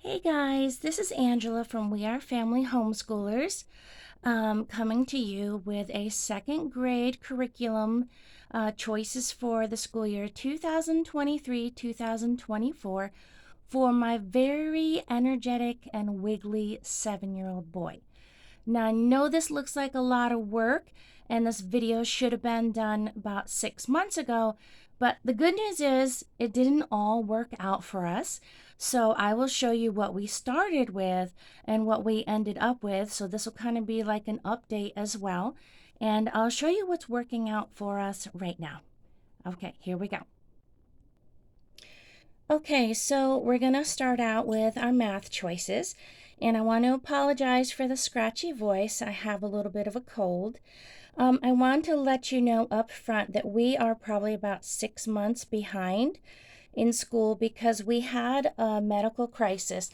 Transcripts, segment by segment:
Hey guys, this is Angela from We Are Family Homeschoolers, coming to you with a second grade curriculum choices for the school year 2023-2024 for my very energetic and wiggly 7-year-old boy. Now, I know this looks like a lot of work, and this video should have been done about 6 months ago, but the good news is it didn't all work out for us. So I will show you what we started with and what we ended up with. So this will kind of be like an update as well. And I'll show you what's working out for us right now. Okay, here we go. Okay, so we're going to start out with our math choices. And I want to apologize for the scratchy voice. I have a little bit of a cold. I want to let you know up front that we are probably about 6 months behind in school because we had a medical crisis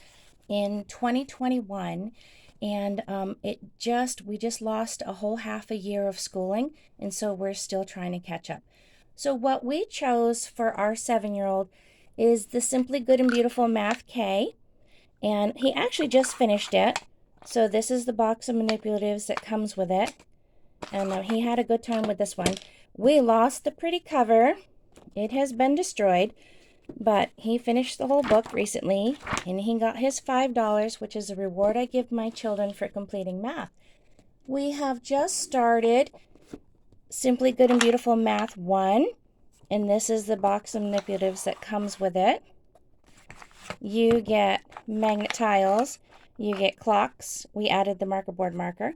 in 2021, and we just lost a whole half a year of schooling, and so we're still trying to catch up. So what we chose for our 7-year-old is the Simply Good and Beautiful Math K, and he actually just finished it. So this is the box of manipulatives that comes with it, and he had a good time with this one. We lost the pretty cover. It has been destroyed. But he finished the whole book recently, and he got his $5, which is a reward I give my children for completing math. We have just started Simply Good and Beautiful Math 1, and this is the box of manipulatives that comes with it. You get magnet tiles, you get clocks. We added the marker board marker.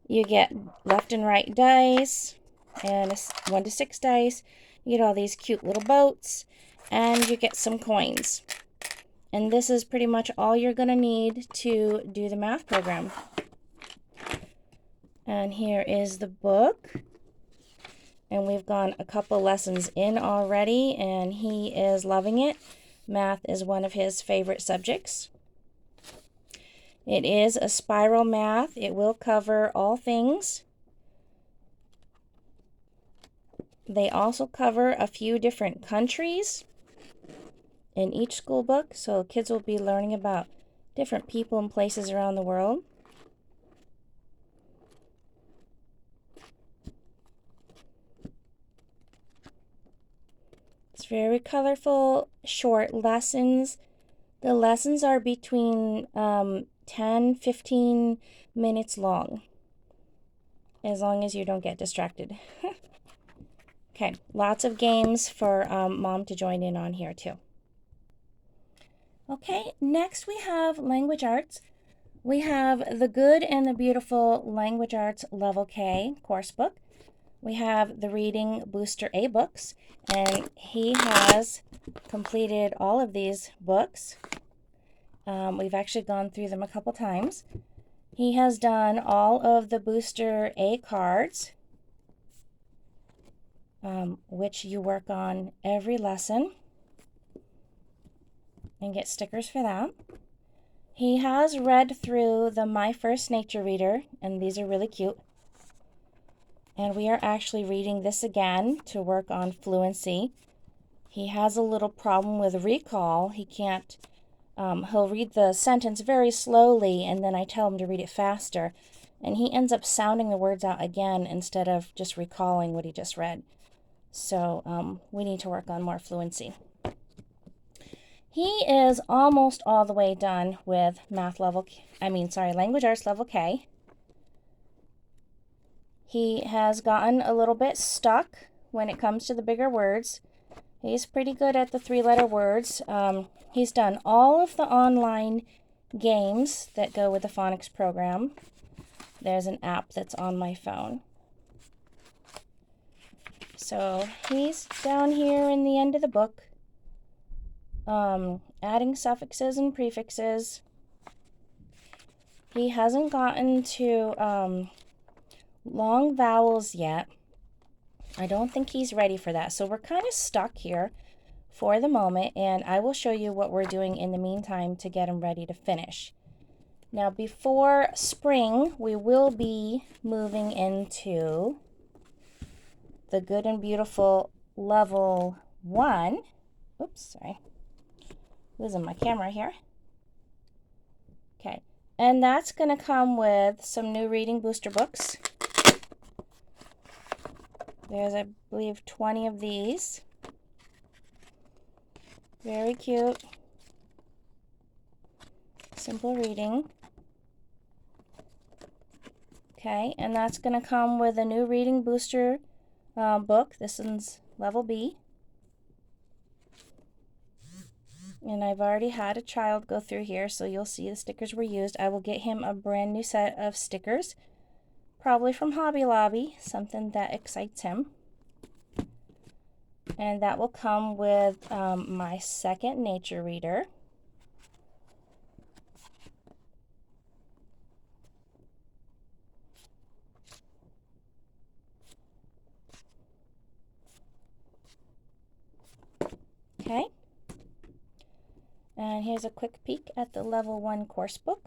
You get left and right dice, and 1 to 6 dice. You get all these cute little boats, and you get some coins. And this is pretty much all you're going to need to do the math program. And here is the book. And we've gone a couple lessons in already, and he is loving it. Math is one of his favorite subjects. It is a spiral math. It will cover all things. They also cover a few different countries in each school book, so kids will be learning about different people and places around the world. It's very colorful, short lessons. The lessons are between 10-15 minutes long, as long as you don't get distracted. Okay, lots of games for mom to join in on here too. Okay, next we have Language Arts. We have the Good and the Beautiful Language Arts Level K course book. We have the Reading Booster A books, and he has completed all of these books. We've actually gone through them a couple times. He has done all of the Booster A cards, which you work on every lesson and get stickers for that. He has read through the My First Nature Reader, and these are really cute. And we are actually reading this again to work on fluency. He has a little problem with recall. He can't, he'll read the sentence very slowly, and then I tell him to read it faster. And he ends up sounding the words out again instead of just recalling what he just read. So we need to work on more fluency. He is almost all the way done with Language Arts Level K. He has gotten a little bit stuck when it comes to the bigger words. He's pretty good at the 3-letter words. He's done all of the online games that go with the phonics program. There's an app that's on my phone. So he's down here in the end of the book, adding suffixes and prefixes. He hasn't gotten to long vowels yet. I don't think he's ready for that. So we're kind of stuck here for the moment, and I will show you what we're doing in the meantime to get him ready to finish. Now, before spring, we will be moving into the Good and Beautiful Level 1. Oops, sorry. Losing my camera here. Okay, and that's going to come with some new reading booster books. There's, I believe, 20 of these. Very cute. Simple reading. Okay, and that's going to come with a new reading booster book. This one's level B. And I've already had a child go through here, so you'll see the stickers were used. I will get him a brand new set of stickers, probably from Hobby Lobby, something that excites him. And that will come with my second nature reader. Okay. And here's a quick peek at the level 1 course book.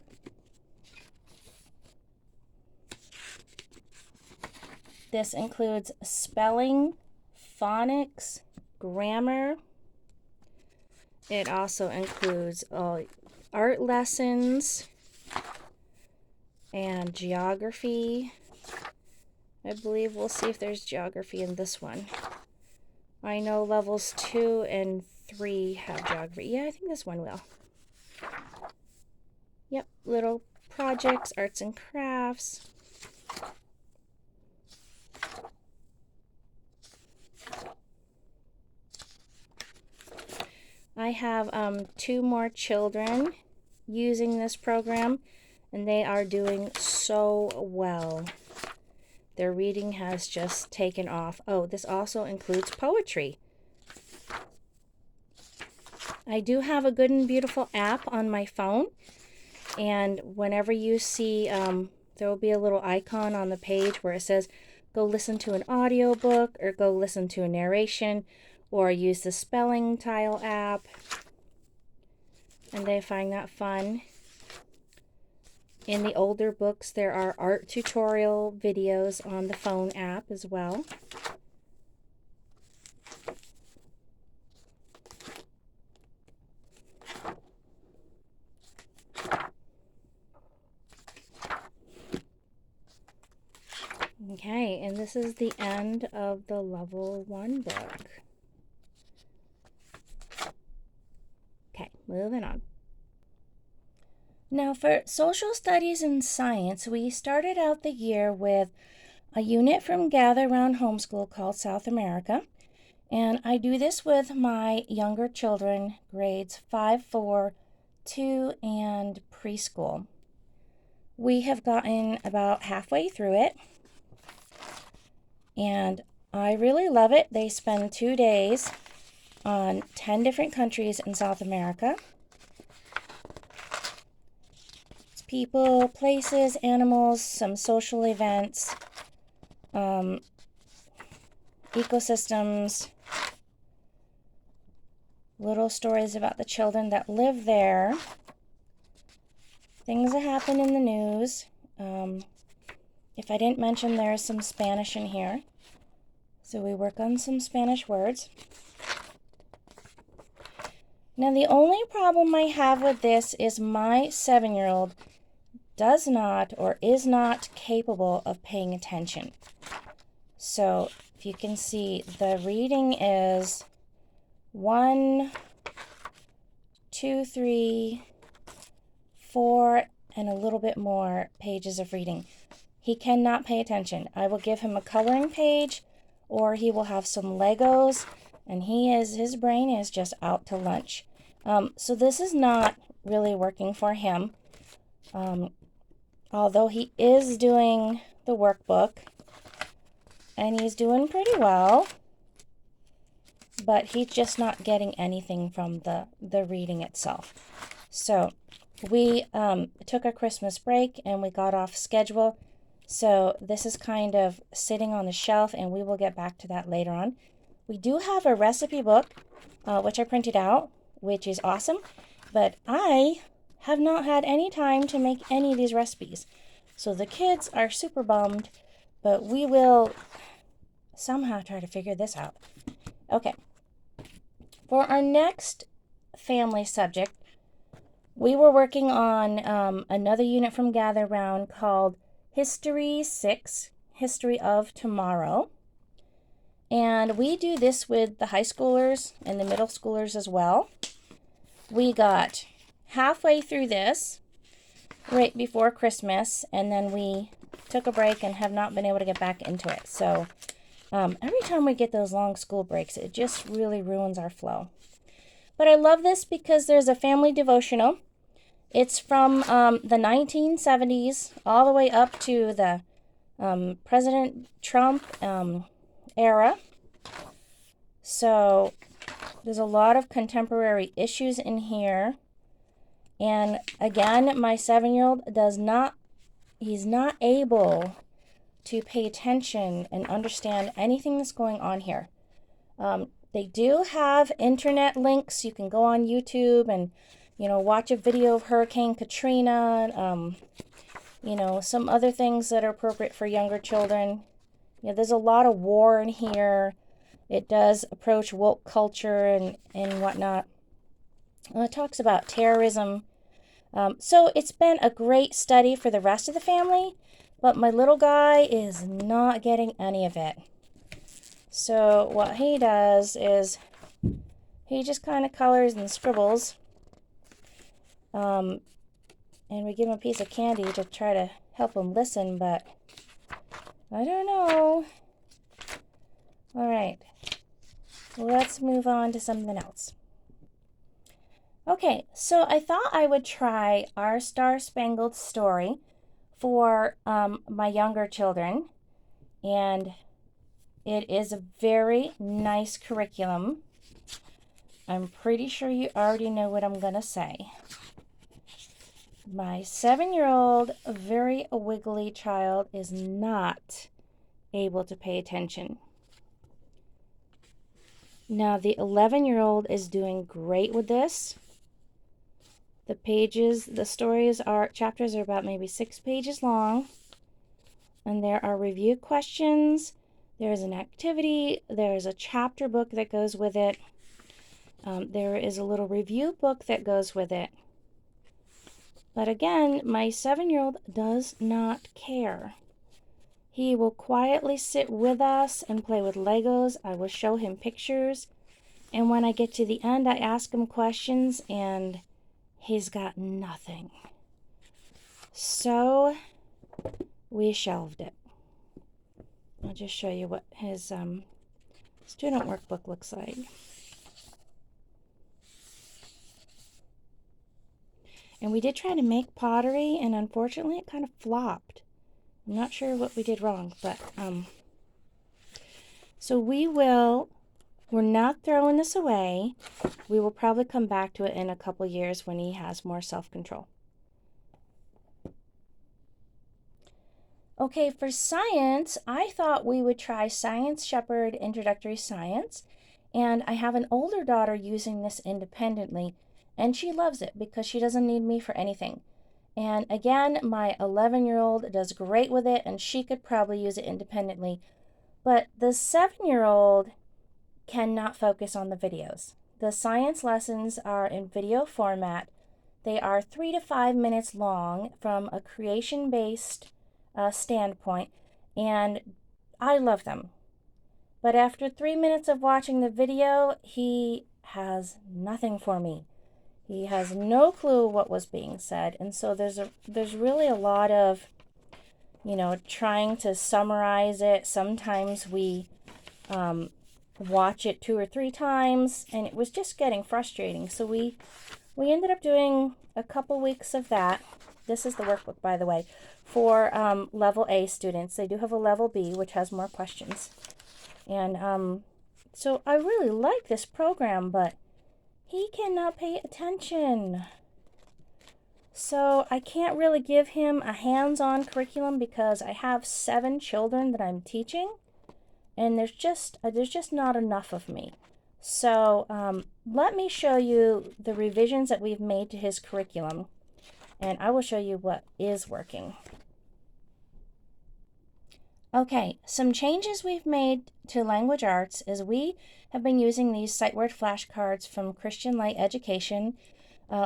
This includes spelling, phonics, grammar. It also includes art lessons and geography. I believe we'll see if there's geography in this one. I know levels 2 and 3 have geography. Yeah, I think this one will. Yep, little projects, arts and crafts. I have 2 more children using this program, and they are doing so well. Their reading has just taken off. Oh, this also includes poetry. I do have a Good and Beautiful app on my phone, and whenever you see, there will be a little icon on the page where it says, go listen to an audiobook or go listen to a narration, or use the spelling tile app, and they find that fun. In the older books, there are art tutorial videos on the phone app as well. Okay, and this is the end of the level 1 book. Okay, moving on. Now for social studies and science, we started out the year with a unit from Gather Round Homeschool called South America. And I do this with my younger children, grades 5, 4, 2, and preschool. We have gotten about halfway through it, and I really love it. They spend 2 days on 10 different countries in South America. It's people, places, animals, some social events, ecosystems, little stories about the children that live there, things that happen in the news. If I didn't mention, there's some Spanish in here, so we work on some Spanish words. Now, the only problem I have with this is my 7-year-old does not or is not capable of paying attention. So, if you can see, the reading is 1, 2, 3, 4, and a little bit more pages of reading. He cannot pay attention. I will give him a coloring page, or he will have some Legos, and his brain is just out to lunch. So this is not really working for him. Although he is doing the workbook, and he's doing pretty well, but he's just not getting anything from the reading itself. So we took a Christmas break and we got off schedule. So this is kind of sitting on the shelf, and we will get back to that later on. We do have a recipe book, which I printed out, which is awesome, but I have not had any time to make any of these recipes. So the kids are super bummed, but we will somehow try to figure this out. Okay. For our next family subject, We were working on another unit from Gather Round called History 6, History of Tomorrow. And we do this with the high schoolers and the middle schoolers as well. We got halfway through this right before Christmas, and then we took a break and have not been able to get back into it. So every time we get those long school breaks, it just really ruins our flow. But I love this because there's a family devotional. It's from the 1970s all the way up to the President Trump era. So there's a lot of contemporary issues in here. And again, my 7-year-old he's not able to pay attention and understand anything that's going on here. They do have internet links. You can go on YouTube and, watch a video of Hurricane Katrina, some other things that are appropriate for younger children. There's a lot of war in here. It does approach woke culture and whatnot. It talks about terrorism. So it's been a great study for the rest of the family, but my little guy is not getting any of it. So what he does is he just kind of colors and scribbles. And we give him a piece of candy to try to help him listen, but I don't know. All right, let's move on to something else. Okay, so I thought I would try our Star Spangled Story for my younger children, and it is a very nice curriculum. I'm pretty sure you already know what I'm going to say. My 7-year-old, very wiggly child is not able to pay attention. Now, the 11-year-old is doing great with this. Chapters are about maybe 6 pages long. And there are review questions. There's an activity. There's a chapter book that goes with it. There is a little review book that goes with it. But again, my 7-year-old does not care. He will quietly sit with us and play with Legos. I will show him pictures. And when I get to the end, I ask him questions, and he's got nothing. So we shelved it. I'll just show you what his student workbook looks like. And we did try to make pottery, and unfortunately it kind of flopped. I'm not sure what we did wrong, but so we're not throwing this away. We will probably come back to it in a couple years when he has more self-control. Okay, for science, I thought we would try Science Shepherd Introductory Science, and I have an older daughter using this independently, and she loves it because she doesn't need me for anything. And again, my 11-year-old does great with it, and she could probably use it independently. But the 7-year-old cannot focus on the videos. The science lessons are in video format. They are 3 to 5 minutes long from a creation-based standpoint, and I love them. But after 3 minutes of watching the video, he has nothing for me. He has no clue what was being said, and so there's really a lot of, trying to summarize it. Sometimes we watch it 2 or 3 times, and it was just getting frustrating. So we ended up doing a couple weeks of that. This is the workbook, by the way, for level A students. They do have a level B, which has more questions. And so I really like this program, but he cannot pay attention. So I can't really give him a hands-on curriculum because I have 7 children that I'm teaching, and there's just not enough of me. So let me show you the revisions that we've made to his curriculum, and I will show you what is working. Okay, some changes we've made to language arts is we have been using these sight word flashcards from Christian Light Education.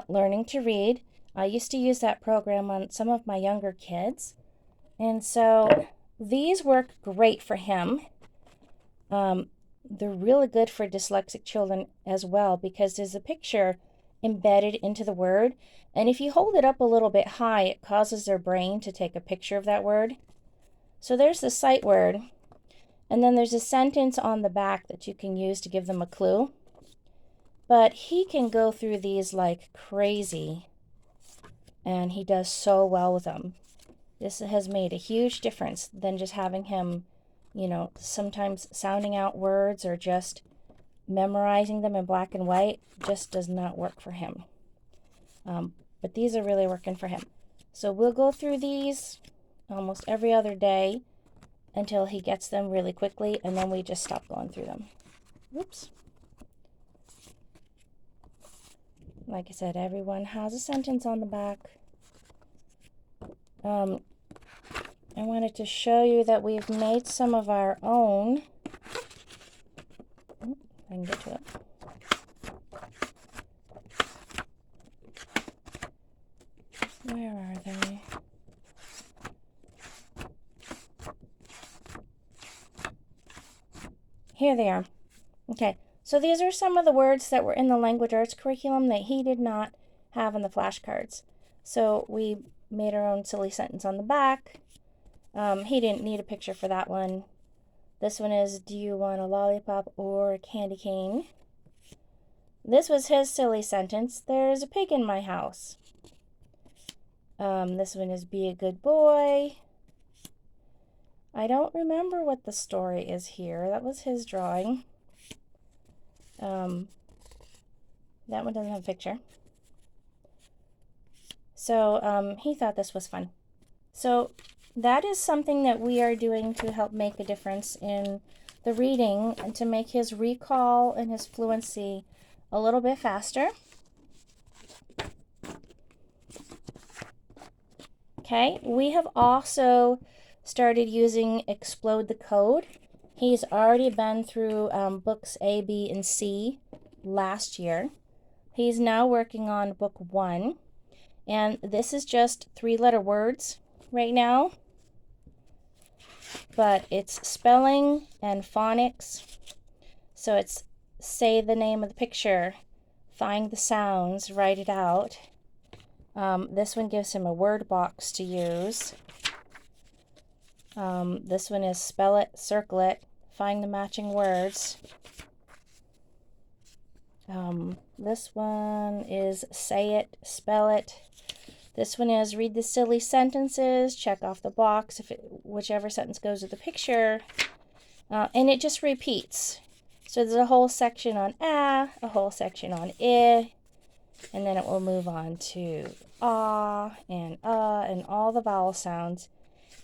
learning to read. I used to use that program on some of my younger kids. And so these work great for him. They're really good for dyslexic children as well because there's a picture embedded into the word. And if you hold it up a little bit high, it causes their brain to take a picture of that word. So there's the sight word. And then there's a sentence on the back that you can use to give them a clue. But he can go through these like crazy. And he does so well with them. This has made a huge difference than just having him, sometimes sounding out words or just memorizing them in black and white just does not work for him. But these are really working for him. So we'll go through these almost every other day until he gets them really quickly, and then we just stop going through them. Oops. Like I said, everyone has a sentence on the back. I wanted to show you that we've made some of our own. I can get to it. Where are they? Here they are. Okay, so these are some of the words that were in the language arts curriculum that he did not have in the flashcards. So we made our own silly sentence on the back. He didn't need a picture for that one. This one is, do you want a lollipop or a candy cane? This was his silly sentence, there's a pig in my house. This one is, be a good boy. I don't remember what the story is here. That was his drawing. That one doesn't have a picture. So he thought this was fun. So that is something that we are doing to help make a difference in the reading and to make his recall and his fluency a little bit faster. Okay, we have also started using Explode the Code. He's already been through books A, B, and C last year. He's now working on book 1. And this is just 3-letter words right now. But it's spelling and phonics. So it's say the name of the picture, find the sounds, write it out. This one gives him a word box to use. This one is spell it, circle it, find the matching words. This one is say it, spell it. This one is read the silly sentences, check off the box if whichever sentence goes with the picture. And it just repeats. So there's a whole section on a whole section on I, and then it will move on to and all the vowel sounds.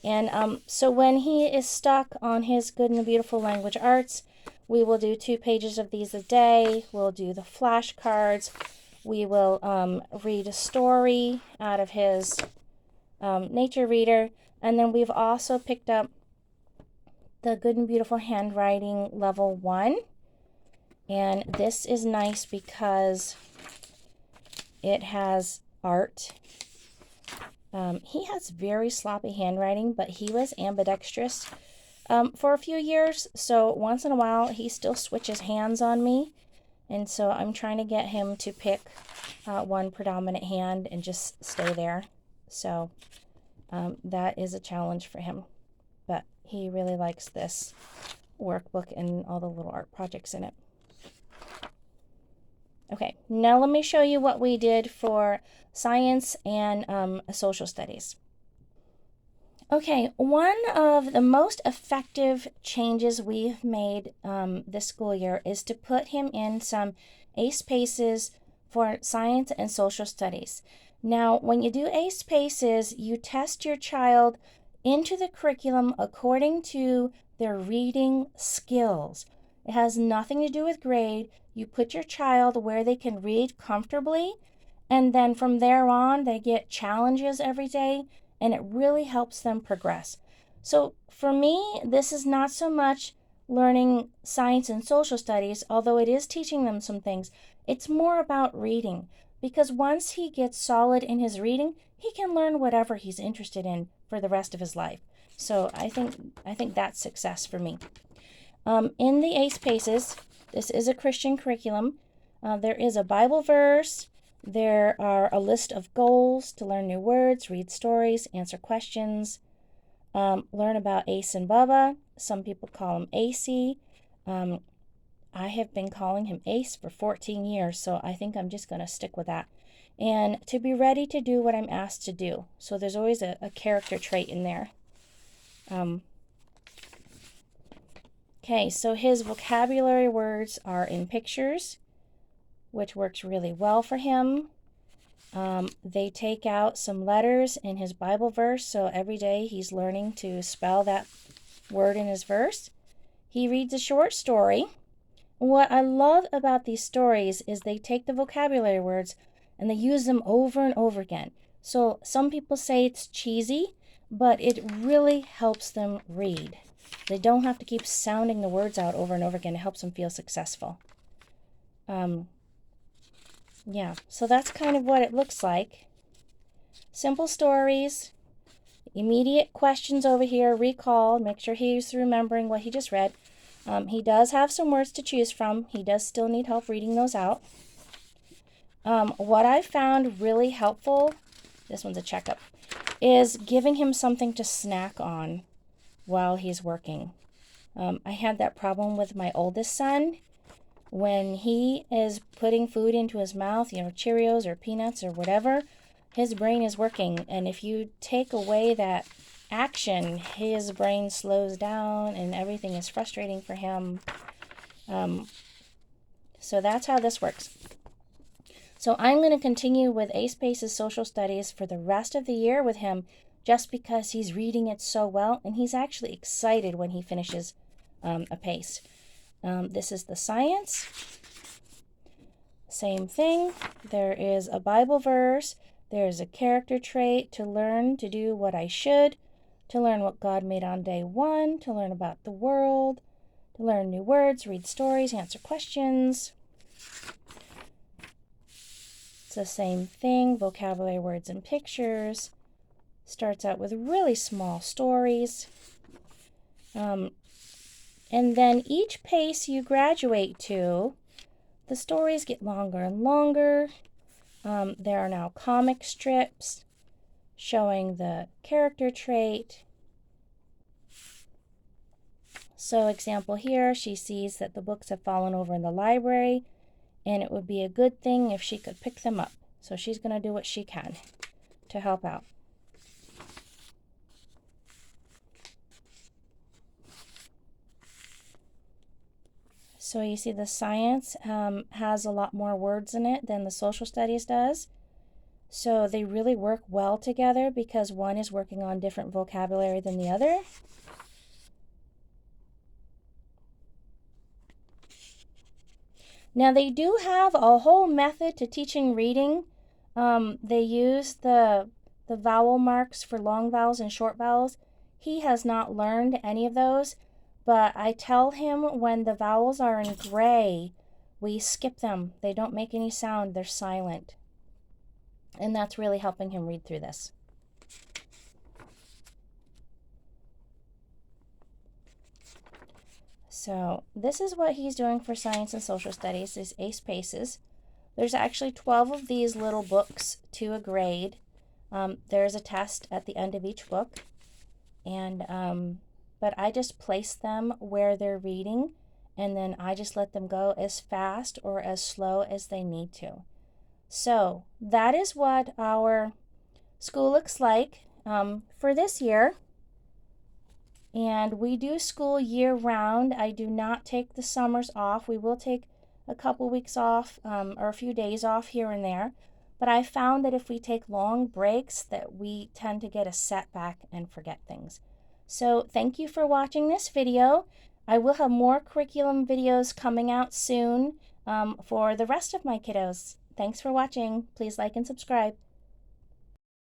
And so when he is stuck on his Good and the Beautiful Language Arts, we will do 2 pages of these a day. We'll do the flashcards. We will read a story out of his nature reader. And then we've also picked up the Good and Beautiful Handwriting Level 1. And this is nice because it has art. He has very sloppy handwriting, but he was ambidextrous for a few years. So once in a while, he still switches hands on me. And so I'm trying to get him to pick one predominant hand and just stay there. So that is a challenge for him. But he really likes this workbook and all the little art projects in it. Okay, now let me show you what we did for science and social studies. Okay, one of the most effective changes we've made this school year is to put him in some ACE PACES for science and social studies. Now, when you do ACE PACES, you test your child into the curriculum according to their reading skills. It has nothing to do with grade. You put your child where they can read comfortably, and then from there on, they get challenges every day, and it really helps them progress. So for me, this is not so much learning science and social studies, although it is teaching them some things. It's more about reading. because once he gets solid in his reading, he can learn whatever he's interested in for the rest of his life. So I think that's success for me. In the ACE PACES, this is a Christian curriculum. There is a Bible verse. There are a list of goals to learn new words, read stories, answer questions, learn about Ace and Bubba. Some people call him AC. I have been calling him Ace for 14 years, so I think I'm just going to stick with that. And to be ready to do what I'm asked to do. So there's always a character trait in there. Okay, so his vocabulary words are in pictures, which works really well for him. They take out some letters in his Bible verse, so every day he's learning to spell that word in his verse. He reads a short story. What I love about these stories is they take the vocabulary words and they use them over and over again. So some people say it's cheesy, but it really helps them read. They don't have to keep sounding the words out over and over again. It helps them feel successful. Yeah, so that's kind of what it looks like. Simple stories, immediate questions over here, recall, make sure he's remembering what he just read. He does have some words to choose from. He does still need help reading those out. What I found really helpful, this one's a checkup, is giving him something to snack on while he's working. I had that problem with my oldest son. When he is putting food into his mouth, Cheerios or peanuts or whatever, his brain is working. And if you take away that action, his brain slows down and everything is frustrating for him. So that's how this works. So I'm going to continue with ACE PACE's social studies for the rest of the year with him, just because he's reading it so well and he's actually excited when he finishes a PACE. This is the science. Same thing. There is a Bible verse. There's a character trait to learn to do what I should, to learn what God made on day 1, to learn about the world, to learn new words, read stories, answer questions. It's the same thing, vocabulary words and pictures. Starts out with really small stories. And then each PACE you graduate to, the stories get longer and longer. There are now comic strips showing the character trait. So example here, she sees that the books have fallen over in the library, and it would be a good thing if she could pick them up. So she's going to do what she can to help out. So you see the science has a lot more words in it than the social studies does. So they really work well together because one is working on different vocabulary than the other. Now they do have a whole method to teaching reading. They use the vowel marks for long vowels and short vowels. He has not learned any of those, but I tell him when the vowels are in gray, we skip them. They don't make any sound, they're silent. And that's really helping him read through this. So this is what he's doing for science and social studies, is ACE PACES. There's actually 12 of these little books to a grade. There's a test at the end of each book. And but I just place them where they're reading, and then I just let them go as fast or as slow as they need to. So that is what our school looks like for this year. And we do school year round. I do not take the summers off. We will take a couple weeks off or a few days off here and there. But I found that if we take long breaks, that we tend to get a setback and forget things. So thank you for watching this video. I will have more curriculum videos coming out soon for the rest of my kiddos. Thanks for watching. Please like and subscribe.